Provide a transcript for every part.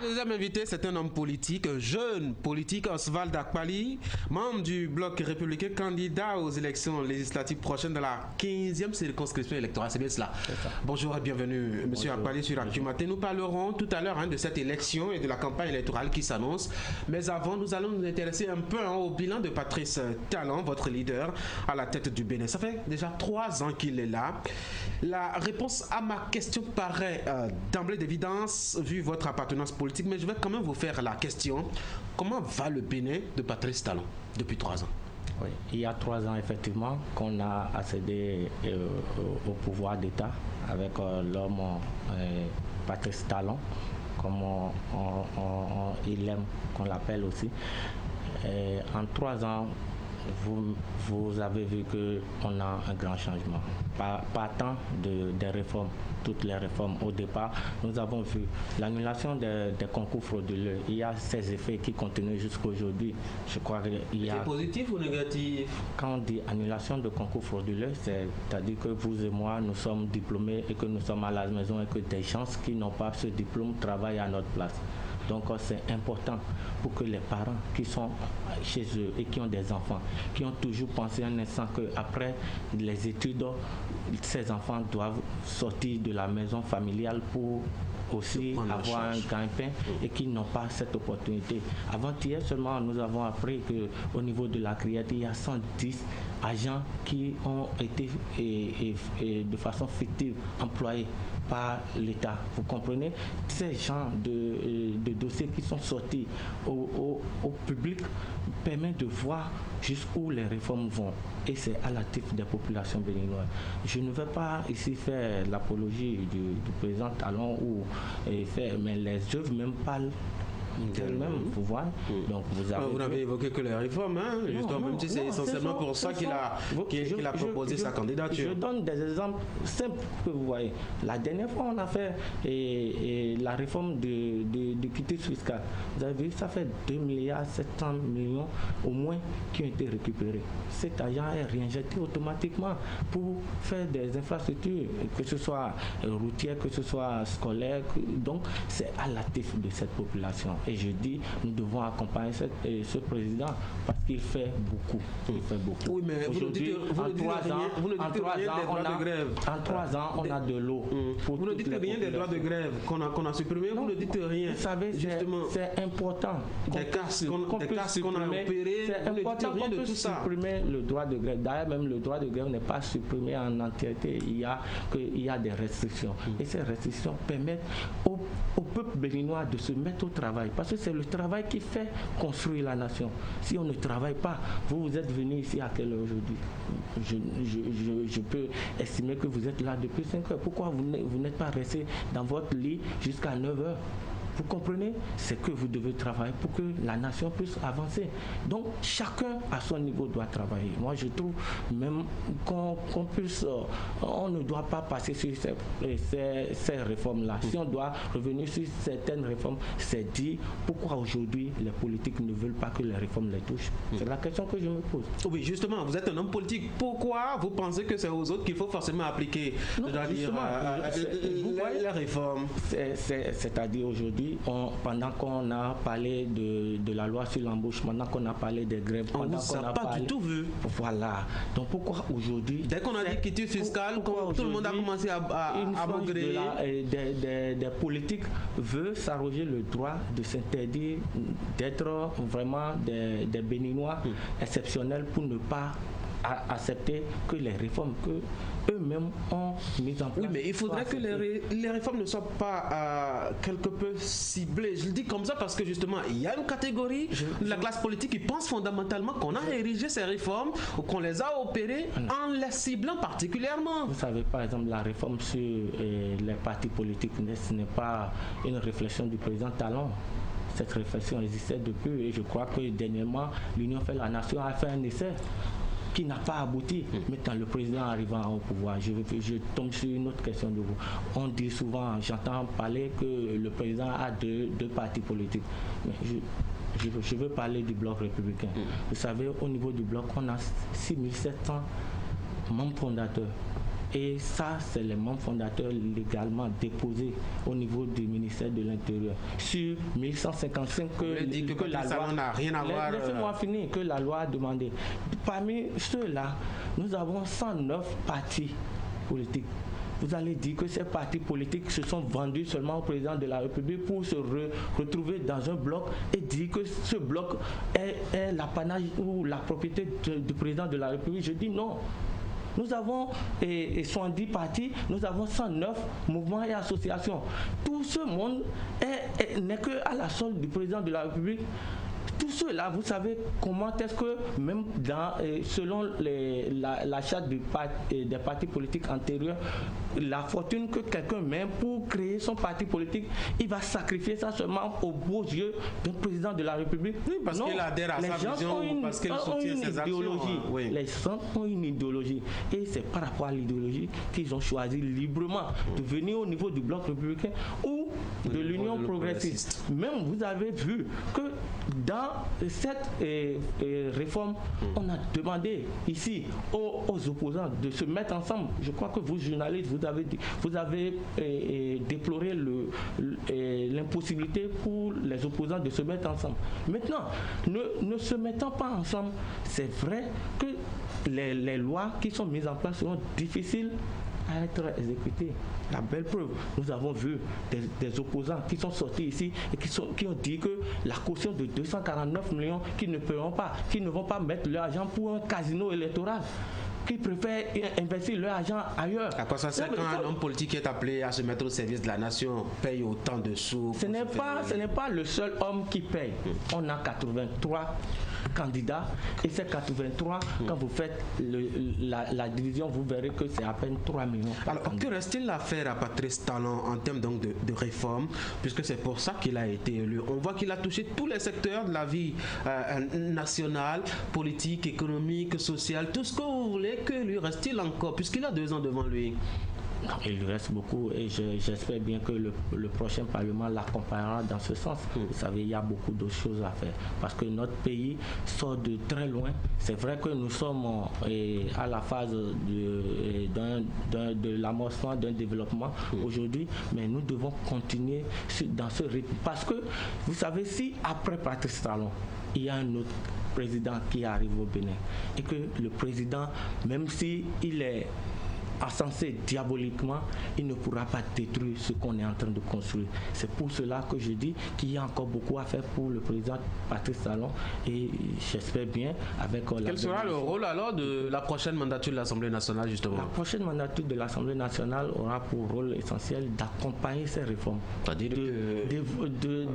Le deuxième invité, c'est un homme politique, un jeune politique, Oswald Akpali, membre du Bloc républicain, candidat aux élections législatives prochaines de la 15e circonscription électorale. C'est bien cela. Bonjour et bienvenue, Monsieur Akpali, sur Actu Matin. Nous parlerons tout à l'heure de cette élection et de la campagne électorale qui s'annonce. Mais avant, nous allons nous intéresser un peu au bilan de Patrice Talon, votre leader à la tête du Bénin. Ça fait déjà 3 ans qu'il est là. La réponse à ma question paraît d'emblée d'évidence, vu votre appartenance politique, mais je vais quand même vous faire la question. Comment va le Bénin de Patrice Talon depuis 3 ans? Oui, il y a 3 ans, effectivement, qu'on a accédé au pouvoir d'État avec l'homme Patrice Talon, comme il aime qu'on l'appelle aussi. Et en 3 ans, vous avez vu qu'on a un grand changement. Pas tant des réformes, toutes les réformes. Au départ, nous avons vu l'annulation des concours frauduleux. Il y a ces effets qui continuent jusqu'à aujourd'hui. Je crois qu'il y a... C'est positif ou négatif? Quand on dit annulation de concours frauduleux, c'est-à-dire que vous et moi, nous sommes diplômés et que nous sommes à la maison et que des gens qui n'ont pas ce diplôme travaillent à notre place. Donc c'est important pour que les parents qui sont chez eux et qui ont des enfants, qui ont toujours pensé un instant qu'après les études, ces enfants doivent sortir de la maison familiale pour aussi avoir un gagne-pain et qui n'ont pas cette opportunité. Avant-hier seulement, nous avons appris qu'au niveau de la Criette, il y a 110 agents qui ont été de façon fictive employés par l'État. Vous comprenez? Ces gens de dossiers qui sont sortis au public permettent de voir jusqu'où les réformes vont. Et c'est à l'actif des populations béninoises. Je ne vais pas ici faire l'apologie du président Talon mais les œuvres même parlent d'elles-mêmes, vous voyez. Donc vous n'avez évoqué que les réformes, hein, justement, même si c'est essentiellement pour ça qu'il a proposé sa candidature. Je donne des exemples simples que vous voyez. La dernière fois, on a fait la réforme de quitus fiscal. Vous avez vu, ça fait 2,7 milliards au moins qui ont été récupérés. Cet argent est réinjecté automatiquement pour faire des infrastructures, que ce soit routières, que ce soit scolaires. Donc, c'est à l'actif de cette population. Et je dis, nous devons accompagner ce président parce qu'il fait beaucoup. Il fait beaucoup. Oui, mais aujourd'hui, en 3 ans, on a de l'eau. Vous ne dites rien des droits de grève qu'on a supprimés. Vous ne dites rien. Vous savez, c'est important. Des casses qu'on a opérées. C'est important qu'on puisse supprimer le droit de grève. D'ailleurs, même le droit de grève n'est pas supprimé en entièreté. Il y a des restrictions. Et ces restrictions permettent au peuple béninois de se mettre au travail. Parce que c'est le travail qui fait construire la nation. Si on ne travaille pas, vous êtes venu ici à quelle heure aujourd'hui? Je peux estimer que vous êtes là depuis 5 heures. Pourquoi vous n'êtes pas resté dans votre lit jusqu'à 9 heures? Vous comprenez? C'est que vous devez travailler pour que la nation puisse avancer. Donc, chacun à son niveau doit travailler. Moi, je trouve même qu'on ne doit pas passer sur ces réformes-là. Si on doit revenir sur certaines réformes, c'est dire pourquoi aujourd'hui les politiques ne veulent pas que les réformes les touchent. C'est la question que je me pose. Oui, justement, vous êtes un homme politique. Pourquoi vous pensez que c'est aux autres qu'il faut forcément appliquer les réformes? C'est-à-dire aujourd'hui, pendant qu'on a parlé de la loi sur l'embauche, pendant qu'on a parlé des grèves, pendant qu'on n'a pas du tout vu. Voilà. Donc pourquoi aujourd'hui... Dès qu'on a dit quitus fiscal, tout le monde a commencé à maugréer. Des politiques veulent s'arroger le droit de s'interdire d'être vraiment des Béninois exceptionnels pour ne pas accepter que les réformes que eux-mêmes ont mises en place. Oui, mais il faudrait que les réformes ne soient pas quelque peu ciblées. Je le dis comme ça parce que justement, il y a une catégorie de la classe politique qui pense fondamentalement qu'on a érigé ces réformes ou qu'on les a opérées en les ciblant particulièrement. Vous savez, par exemple, la réforme sur les partis politiques, ce n'est pas une réflexion du président Talon. Cette réflexion existait depuis et je crois que dernièrement, l'Union fait la nation a fait un essai qui n'a pas abouti. Mais quand le président arrivant au pouvoir, je tombe sur une autre question de vous. On dit souvent, j'entends parler que le président a deux partis politiques. Mais je veux parler du bloc républicain. Vous savez, au niveau du bloc, on a 6700 membres fondateurs. Et ça, c'est les membres fondateurs légalement déposés au niveau du ministère ministère de l'Intérieur. Sur 1155 que la loi n'a rien à voir. Laissez-moi finir, que la loi a demandé. Parmi ceux-là, nous avons 109 partis politiques. Vous allez dire que ces partis politiques se sont vendus seulement au président de la République pour se retrouver dans un bloc et dire que ce bloc est l'apanage ou la propriété du président de la République. Je dis non. Nous avons 70 partis, nous avons 109 mouvements et associations. Tout ce monde n'est qu'à la solde du président de la République. Tout cela, vous savez comment est-ce que même selon la charte des partis politiques antérieurs, la fortune que quelqu'un met pour créer son parti politique, il va sacrifier ça seulement aux beaux yeux d'un président de la République. Oui, parce qu'il adhère à sa vision ou parce qu'il soutient ses actions. Oui. Les gens ont une idéologie et c'est par rapport à l'idéologie qu'ils ont choisi librement de venir au niveau du bloc républicain ou de l'Union progressiste. Même vous avez vu que dans cette réforme, on a demandé ici aux opposants de se mettre ensemble. Je crois que vous, journalistes, vous avez déploré l'impossibilité pour les opposants de se mettre ensemble. Maintenant, ne se mettant pas ensemble, c'est vrai que les lois qui sont mises en place seront difficiles à être exécutées. La belle preuve, nous avons vu des opposants qui sont sortis ici et qui ont dit que la caution de 249 millions qu'ils ne paieront pas, qu'ils ne vont pas mettre leur argent pour un casino électoral, qui préfèrent investir leur argent ailleurs. À quoi ça sert quand un homme politique qui est appelé à se mettre au service de la nation paye autant de sous? Ce n'est pas le seul homme qui paye. On a 83 candidats et ces 83, quand vous faites la division, vous verrez que c'est à peine 3 millions. Alors, que reste-t-il à faire à Patrice Talon en termes donc de réforme, puisque c'est pour ça qu'il a été élu? On voit qu'il a touché tous les secteurs de la vie nationale, politique, économique, sociale, tout ce que vous voulez. Que lui reste-t-il encore, puisqu'il a 2 ans devant lui? Non, il lui reste beaucoup et j'espère bien que le prochain Parlement l'accompagnera dans ce sens. Vous savez, il y a beaucoup d'autres choses à faire parce que notre pays sort de très loin. C'est vrai que nous sommes à la phase de l'amorcement d'un développement aujourd'hui, mais nous devons continuer dans ce rythme parce que, vous savez, si après Patrice Talon, il y a un autre président qui arrive au Bénin et que le président, même si il est encensé diaboliquement, il ne pourra pas détruire ce qu'on est en train de construire. C'est pour cela que je dis qu'il y a encore beaucoup à faire pour le président Patrice Talon et j'espère bien avec Quel sera le rôle alors de la prochaine mandature de l'Assemblée nationale justement? La prochaine mandature de l'Assemblée nationale aura pour rôle essentiel d'accompagner ces réformes,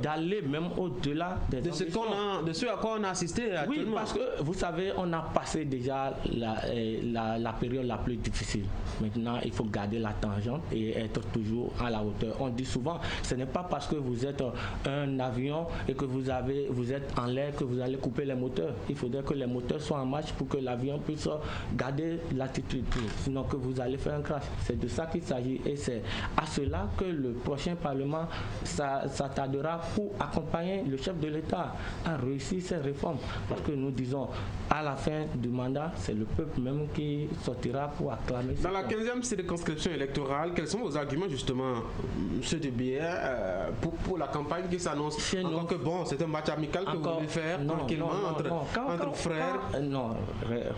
d'aller même au-delà de ce à quoi on a assisté actuellement. Oui, parce que vous savez, on a passé déjà la période la plus difficile. Maintenant, il faut garder la tangente et être toujours à la hauteur. On dit souvent, ce n'est pas parce que vous êtes un avion et que vous êtes en l'air que vous allez couper les moteurs. Il faudrait que les moteurs soient en marche pour que l'avion puisse garder l'attitude. Sinon que vous allez faire un crash. C'est de ça qu'il s'agit et c'est à cela que le prochain Parlement s'attardera pour accompagner le chef de l'État à réussir ces réformes. Parce que nous disons, à la fin du mandat, c'est le peuple même qui sortira pour acclamer. Dans la 15e circonscription électorale, quels sont vos arguments justement, M. De Bière, pour la campagne qui s'annonce? Encore que bon, c'est un match amical que vous voulez faire tranquillement entre frères. Non,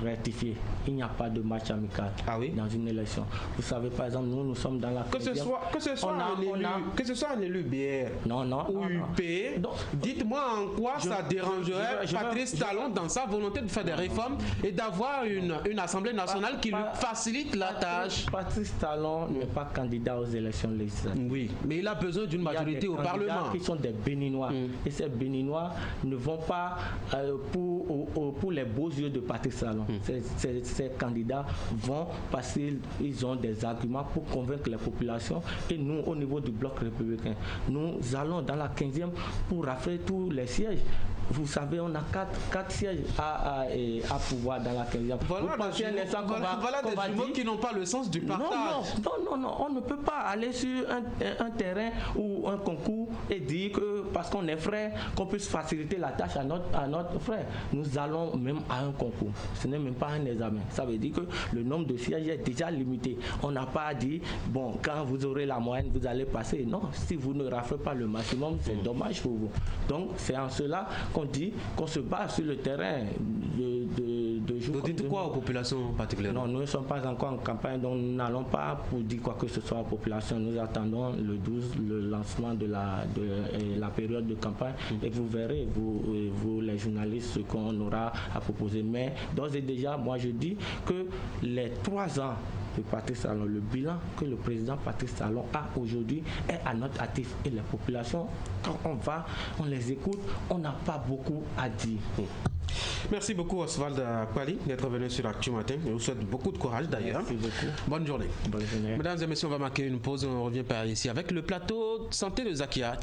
rectifier. Il n'y a pas de match amical dans une élection. Vous savez, par exemple, nous sommes dans la... Que ce soit un élu Bière ou UP, dites-moi en quoi ça dérangerait Patrice Talon dans sa volonté de faire des réformes et d'avoir une Assemblée nationale qui lui facilite la tâche. Patrice Talon n'est pas candidat aux élections législatives. Oui, mais il a besoin d'une majorité au Parlement. Qui sont des Béninois. Et ces Béninois ne vont pas pour les beaux yeux de Patrice Talon. Ces candidats vont parce qu'ils ont des arguments pour convaincre les populations. Et nous, au niveau du bloc républicain, nous allons dans la 15e pour rafler tous les sièges. vous savez, on a 4 sièges à pouvoir dans la 15e. Voilà des jumeaux qui n'ont pas le sens du partage. Non, on ne peut pas aller sur un terrain ou un concours et dire que parce qu'on est frère, qu'on puisse faciliter la tâche à notre frère. Nous allons même à un concours. Ce n'est même pas un examen. Ça veut dire que le nombre de sièges est déjà limité. On n'a pas dit, bon, quand vous aurez la moyenne, vous allez passer. Non, si vous ne raflez pas le maximum, c'est dommage pour vous. Donc, c'est en cela qu'on dit qu'on se bat sur le terrain de jour. Vous dites quoi aux populations particulièrement? Non, nous ne sommes pas encore en campagne, donc nous n'allons pas pour dire quoi que ce soit aux populations. Nous attendons le 12, le lancement de la période de campagne, et vous verrez, vous les journalistes, ce qu'on aura à proposer. Mais d'ores et déjà, moi je dis que les 3 ans de Patrice Talon, le bilan que le président Patrice Talon a aujourd'hui est à notre actif. Et les populations, quand on les écoute, on n'a pas beaucoup à dire. Merci beaucoup Oswald Akpali d'être venu sur Actu Matin. Je vous souhaite beaucoup de courage d'ailleurs. Merci beaucoup. Bonne journée. Bonne journée. Mesdames et messieurs, on va marquer une pause. On revient par ici avec le plateau Santé de Zakiat.